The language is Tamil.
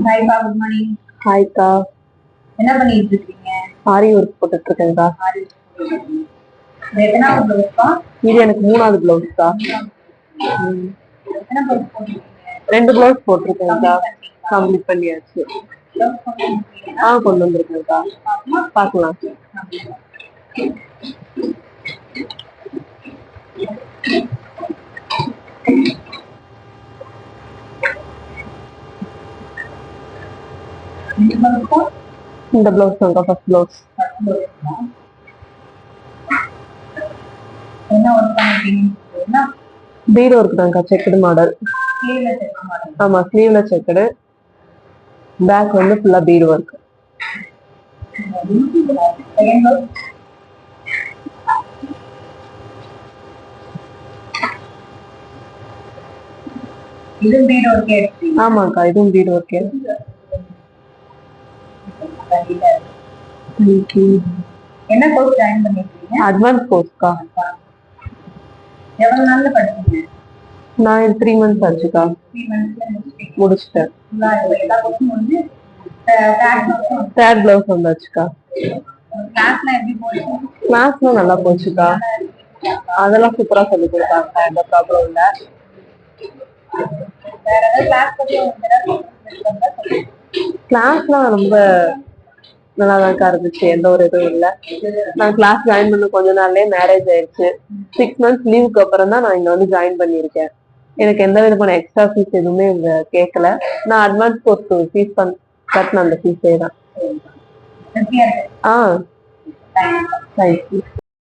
ஹாய்ப்பா, குட் மார்னிங். ஹாய்க்கா. என்ன பண்ணிட்டு இருக்கீங்க? ஆரி ஒர்க் போட்டுட்டு இருக்கேன்க்கா. எத்தனாவது ப்ளவுஸ்ப்பா? இது எனக்கு 3வது ப்ளவுஸ்க்கா. எத்தனை ப்ளவுஸ் போட்டிருக்கீங்க? 2 ப்ளவுஸ் போட்டிருக்கேன்க்கா. கம்ப்ளீட் பண்ணியாச்சு. கொண்டு வந்திருக்கேன்க்கா. பார்க்கலாம். இந்த ப்ளவுஸ் தான்க்கா ஃபர்ஸ்ட் ப்ளவுஸ். என்ன ஒர்க் பண்ணிருக்கீங்க? பீட் ஒர்க் தான்க்கா, செக்குடு மாடல். ஆமா, ஸ்லீவ்ல செக்குடு, பேக் வந்து ஃபுல்லா பீட் ஒர்க். இதுவும் பீட் ஒர்க்கே? ஆமாக்கா, இதுவும் பீட் ஒர்க்கே. என்ன கோர்ஸ் ஜாயின் பண்ணிருக்கீங்க? அட்வான்ஸ் கோர்ஸ்க்கா. எவ்வளவு நாள்ல படிச்சீங்க? நான் 3 months ஆச்சுக்கா. 3 monthsல முடிச்சிட்டேன். எல்லா கோர்ஸும் முடிஞ்சு தேர்ட் ப்ளவுஸ் வந்தாச்சுக்கா. கிளாஸ்லாம் எப்படி போச்சு? கிளாஸ்லாம் நல்லா போச்சுக்கா. அதெல்லாம் சூப்பரா சொல்லி கொடுத்தாங்க, எந்த ப்ராப்ளம் இல்லை. வேற ஏதாவது கிளாஸ் பத்தி கிளாஸ்லாம் ரொம்ப நல்லாதான்க்கா இருந்துச்சு, எந்த ஒரு இதுவும் இல்லை. நான் கிளாஸ் ஜாயின் பண்ண கொஞ்ச நாள்லயே மேரேஜ் ஆயிடுச்சு. 6 months லீவுக்கு அப்புறம் தான் நான் இங்க வந்து ஜாயின் பண்ணியிருக்கேன். எனக்கு எந்த விதமான எக்ஸ்ட்ரா ஃபீஸ் எதுவுமே இங்க கேட்கல. நான் அட்வான்ஸ் கோர்ஸ் ஃபீஸ் கட்டின அந்த ஃபீஸே தான். எப்படி இருக்கு? தேங்க்யூ.